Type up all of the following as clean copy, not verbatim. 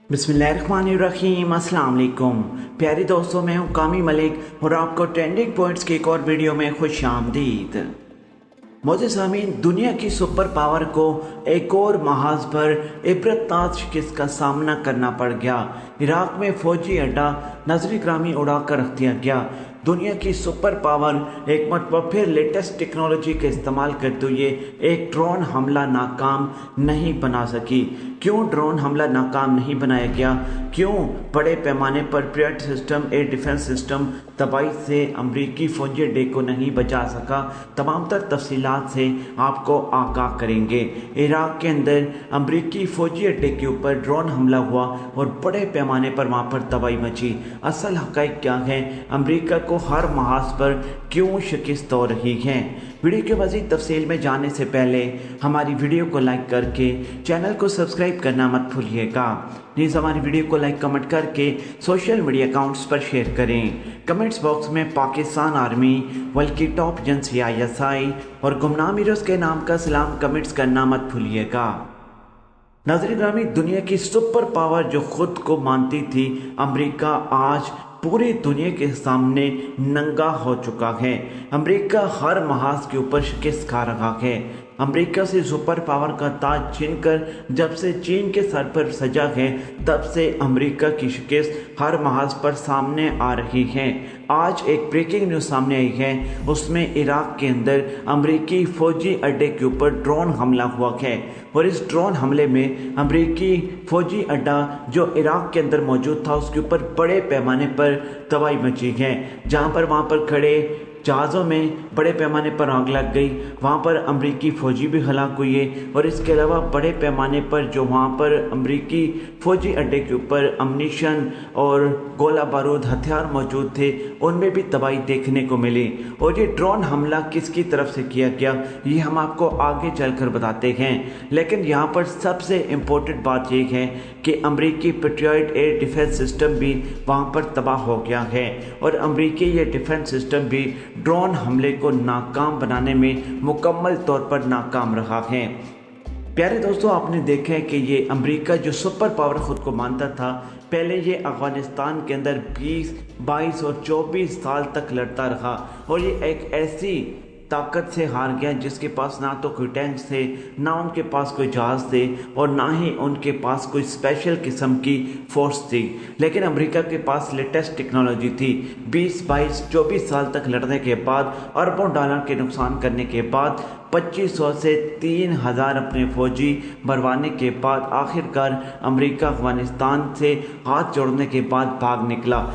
बिस्मिल्लाहिर्रहमानिर्रहीम। अस्सलाम वालेकुम प्यारे दोस्तों, मैं हूं कामी मलिक और आपको ट्रेंडिंग पॉइंट्स की एक और वीडियो में खुश आमदीद। मोअज़्ज़िज़ सामीन, दुनिया की सुपर पावर को एक और महाज पर इबरतनाक शिकस्त का सामना करना पड़ गया। इराक में फौजी अड्डा नजर ग्रामी उड़ा कर रख दिया गया। दुनिया की सुपर पावर एक मरतबा फिर लेटेस्ट टेक्नोलॉजी का इस्तेमाल करते हुए एक ड्रोन हमला नाकाम नहीं बना सकी। क्यों ड्रोन हमला नाकाम नहीं बनाया गया? क्यों बड़े पैमाने पर प्रियड सिस्टम, एयर डिफेंस सिस्टम तबाही से अमरीकी फौजी अड्डे को नहीं बचा सका? तमाम तर तफसीलात से आपको आगाह करेंगे। इराक के अंदर अमरीकी फौजी अड्डे के ऊपर ड्रोन हमला हुआ और बड़े पैमाने पर वहाँ पर तबाही मची। असल हक़ाइक़ क्या है? अमरीका को हर महाज पर क्यों शिकस्त हो रही है? वीडियो के मज़ीद तफसील में जाने से पहले हमारी वीडियो को लाइक करके चैनल को सब्सक्राइब करना मत भूलिएगा। प्लीज़ हमारी वीडियो को लाइक कमेंट करके सोशल मीडिया अकाउंट्स पर शेयर करें। कमेंट्स बॉक्स में पाकिस्तान आर्मी, बल्कि टॉप एजेंसी ISI और गुमनाम हीरोज़ के नाम का सलाम कमेंट्स करना मत भूलिएगा। नाज़रीन ग्रामी, दुनिया की सुपर पावर जो खुद को मानती थी अमेरिका, आज पूरी दुनिया के सामने नंगा हो चुका है। अमेरिका हर महाज के ऊपर शिकस्त खा रहा है। अमेरिका से सुपर पावर का ताज छीनकर जब से चीन के सर पर सजा है, तब से अमेरिका की शिकस्त हर महाज पर सामने आ रही है। आज एक ब्रेकिंग न्यूज़ सामने आई है, उसमें इराक के अंदर अमेरिकी फौजी अड्डे के ऊपर ड्रोन हमला हुआ है और इस ड्रोन हमले में अमेरिकी फौजी अड्डा जो इराक के अंदर मौजूद था उसके ऊपर बड़े पैमाने पर तबाही मची है। जहां पर वहां पर खड़े जहाज़ों में बड़े पैमाने पर आग लग गई, वहाँ पर अमरीकी फ़ौजी भी हलाक हुई है और इसके अलावा बड़े पैमाने पर जो वहाँ पर अमरीकी फ़ौजी अड्डे के ऊपर अमनीशन और गोला बारूद हथियार मौजूद थे, उनमें भी तबाही देखने को मिली। और ये ड्रोन हमला किसकी तरफ से किया गया, ये हम आपको आगे चलकर बताते हैं। लेकिन यहाँ पर सबसे इम्पोर्टेंट बात ये है कि अमरीकी पेट्रियट एयर डिफेंस सिस्टम भी वहाँ पर तबाह हो गया है और अमरीकी ये डिफेंस सिस्टम भी ड्रोन हमले को नाकाम बनाने में मुकम्मल तौर पर नाकाम रहा है। प्यारे दोस्तों, आपने देखा है कि ये अमेरिका जो सुपर पावर खुद को मानता था, पहले ये अफ़गानिस्तान के अंदर 20, 22 और 24 साल तक लड़ता रहा और ये एक ऐसी ताकत से हार गया जिसके पास ना तो कोई टैंक्स थे, ना उनके पास कोई जहाज़ थे और ना ही उनके पास कोई स्पेशल किस्म की फोर्स थी। लेकिन अमेरिका के पास लेटेस्ट टेक्नोलॉजी थी। 20, 22, 24 साल तक लड़ने के बाद, अरबों डॉलर के नुकसान करने के बाद, 2500 से 3000 अपने फौजी भरवाने के बाद आखिरकार अमेरिका अफगानिस्तान से हाथ जोड़ने के बाद भाग निकला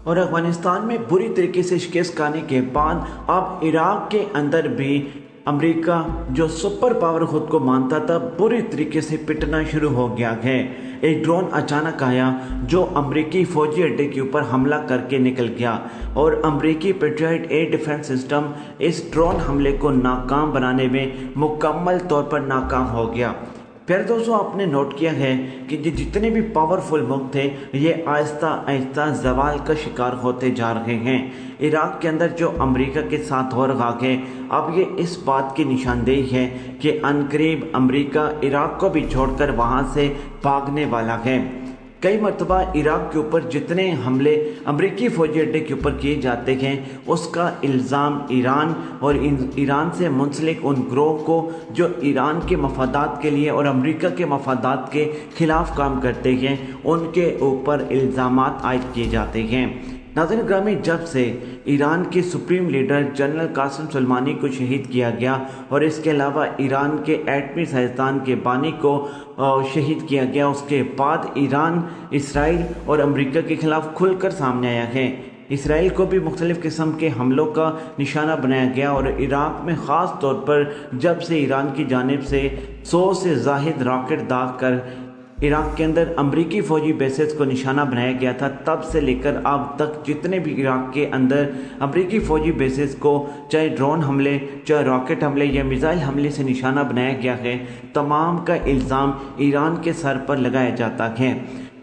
और अफगानिस्तान में बुरी तरीके से शिकस्त खाने के बाद अब इराक के अंदर भी अमेरिका जो सुपर पावर खुद को मानता था बुरी तरीके से पिटना शुरू हो गया है। एक ड्रोन अचानक आया जो अमरीकी फौजी अड्डे के ऊपर हमला करके निकल गया और अमरीकी पेट्रियट एयर डिफेंस सिस्टम इस ड्रोन हमले को नाकाम बनाने में मुकम्मल तौर पर नाकाम हो गया। प्यारे दोस्तों, आपने नोट किया है कि ये जितने भी पावरफुल मुल्क थे ये आहिस्ता आहिस्ता जवाल का शिकार होते जा रहे हैं। इराक के अंदर जो अमेरिका के साथ हो रहा है, अब ये इस बात की निशानदेही है कि अनकरीब अमेरिका इराक को भी छोड़कर वहाँ से भागने वाला है। कई मरतबा इराक के ऊपर जितने हमले अमरीकी फौजी अड्डे के ऊपर किए जाते हैं उसका इल्ज़ाम ईरान और ईरान से मुंसलिक उन ग्रोह को जो ईरान के मफादात के लिए और अमेरिका के मफादात के ख़िलाफ़ काम करते हैं उनके ऊपर इल्ज़ामात आयद किए जाते हैं। नाज़रीन ग्रामी, जब से ईरान के supreme leader general Qasem Soleimani को शहीद किया गया और इसके अलावा ईरान के एटमी साइंसदान के बानी को शहीद किया गया, उसके बाद ईरान इसराइल और अमेरिका के खिलाफ खुलकर सामने आया है। इसराइल को भी मुख्तलिफ़ किस्म के हमलों का निशाना बनाया गया और इराक में ख़ास तौर पर जब से ईरान की जानिब से 100 से ज़ाहिद रॉकेट दाग कर इराक के अंदर अमरीकी फ़ौजी बेसेस को निशाना बनाया गया था, तब से लेकर अब तक जितने भी इराक के अंदर अमरीकी फ़ौजी बेसेस को चाहे ड्रोन हमले, चाहे रॉकेट हमले या मिसाइल हमले से निशाना बनाया गया है, तमाम का इल्ज़ाम ईरान के सर पर लगाया जाता है।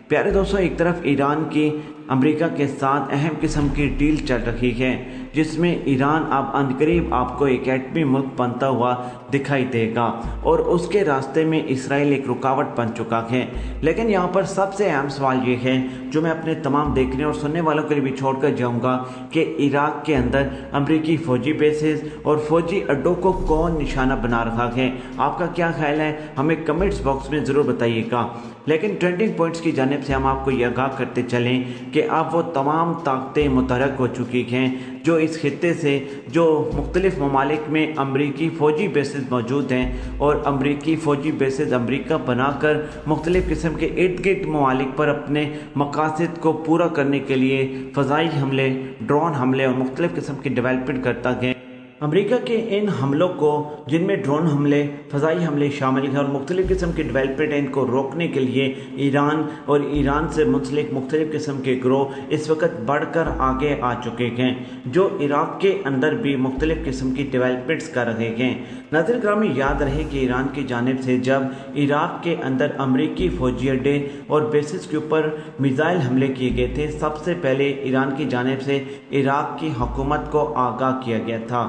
प्यारे दोस्तों, एक तरफ ईरान की امریکہ کے ساتھ اہم قسم کی ڈیل چل رہی ہے، جس میں ایران اب عنقریب آپ کو ایک ایٹمی ملک بنتا ہوا دکھائی دے گا اور اس کے راستے میں اسرائیل ایک رکاوٹ بن چکا ہے۔ لیکن یہاں پر سب سے اہم سوال یہ ہے جو میں اپنے تمام دیکھنے اور سننے والوں کے لیے بھی چھوڑ کر جاؤں گا کہ عراق کے اندر امریکی فوجی بیسز اور فوجی اڈوں کو کون نشانہ بنا رہا ہے؟ آپ کا کیا خیال ہے؟ ہمیں کمنٹس باکس میں ضرور بتائیے گا۔ لیکن ٹرینڈنگ پوائنٹس کی جانب سے ہم آپ کو یہ آگاہ کرتے چلیں کہ اب وہ تمام طاقتیں متحرک ہو چکی ہیں جو اس خطے سے، جو مختلف ممالک میں امریکی فوجی بیسز موجود ہیں، اور امریکی فوجی بیسز امریکہ بنا کر مختلف قسم کے ارد گرد ممالک پر اپنے مقاصد کو پورا کرنے کے لیے فضائی حملے، ڈرون حملے اور مختلف قسم کی ڈیولپمنٹ کرتا ہے۔ امریکہ کے ان حملوں کو، جن میں ڈرون حملے، فضائی حملے شامل ہیں اور مختلف قسم کی ڈیولپمنٹ، ان کو روکنے کے لیے ایران اور ایران سے منسلک مختلف قسم کے گروہ اس وقت بڑھ کر آگے آ چکے ہیں، جو عراق کے اندر بھی مختلف قسم کی ڈیولپمنٹس کر رہے ہیں۔ ناظرین گرامی، یاد رہے کہ ایران کی جانب سے جب عراق کے اندر امریکی فوجی اڈے اور بیسز کے اوپر میزائل حملے کیے گئے تھے، سب سے پہلے ایران کی جانب سے عراق کی حکومت کو آگاہ کیا گیا تھا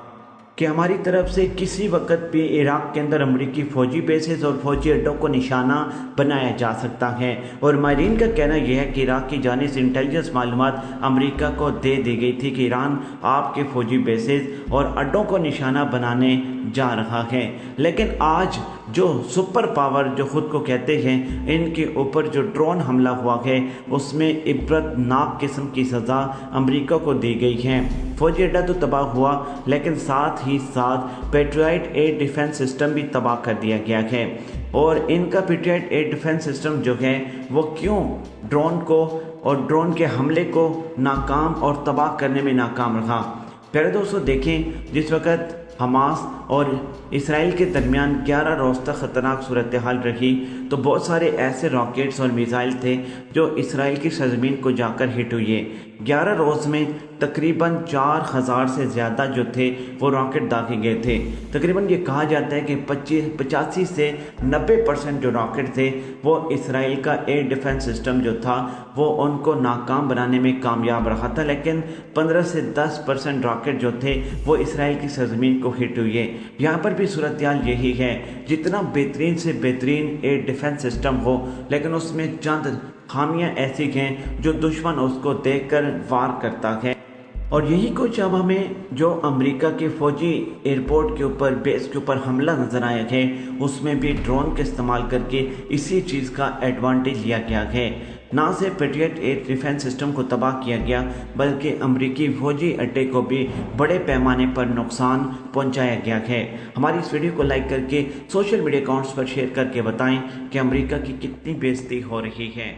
کہ ہماری طرف سے کسی وقت بھی عراق کے اندر امریکی فوجی بیسز اور فوجی اڈوں کو نشانہ بنایا جا سکتا ہے، اور ماہرین کا کہنا یہ ہے کہ عراق کی جانب سے انٹیلیجنس معلومات امریکہ کو دے دی گئی تھی کہ ایران آپ کے فوجی بیسز اور اڈوں کو نشانہ بنانے جا رہا ہے۔ لیکن آج جو سپر پاور جو خود کو کہتے ہیں، ان کے اوپر جو ڈرون حملہ ہوا ہے، اس میں عبرت ناک قسم کی سزا امریکہ کو دی گئی ہے۔ فوجی اڈا تو تباہ ہوا، لیکن ساتھ ہی ساتھ پیٹرائٹ ایئر ڈیفنس سسٹم بھی تباہ کر دیا گیا ہے۔ اور ان کا پیٹرائٹ ایئر ڈیفنس سسٹم جو ہے وہ کیوں ڈرون کو اور ڈرون کے حملے کو ناکام اور تباہ کرنے میں ناکام رہا؟ پیارے دوستو، دیکھیں، جس وقت حماس اور اسرائیل کے درمیان 11 روز تک خطرناک صورتحال رہی، تو بہت سارے ایسے راکٹس اور میزائل تھے جو اسرائیل کی سرزمین کو جا کر ہٹ ہوئے۔ 11 روز میں تقریباً 4000 سے زیادہ جو تھے وہ راکٹ داغے گئے تھے۔ تقریباً یہ کہا جاتا ہے کہ 85 سے 90% جو راکٹ تھے وہ اسرائیل کا ایئر ڈیفنس سسٹم جو تھا وہ ان کو ناکام بنانے میں کامیاب رہا تھا، لیکن 15 سے 10% راکٹ جو تھے وہ اسرائیل کی سرزمین کو ہٹ ہوئے۔ یہاں پر بھی صورتحال یہی ہے، جتنا بہترین سے بہترین ایئر ڈیفنس سسٹم ہو، لیکن اس میں چند خامیاں ایسی ہیں جو دشمن اس کو دیکھ کر وار کرتا ہے۔ اور یہی کچھ اب ہمیں جو امریکہ کے فوجی ایئرپورٹ کے اوپر، بیس کے اوپر حملہ نظر آیا ہے، اس میں بھی ڈرون کے استعمال کر کے اسی چیز کا ایڈوانٹیج لیا گیا ہے۔ نہ صرف پیٹرائٹ ایئر ڈیفنس سسٹم کو تباہ کیا گیا، بلکہ امریکی فوجی اڈے کو بھی بڑے پیمانے پر نقصان پہنچایا گیا ہے۔ ہماری اس ویڈیو کو لائک کر کے سوشل میڈیا اکاؤنٹس پر شیئر کر کے بتائیں کہ امریکہ کی کتنی بے عزتی ہو رہی ہے۔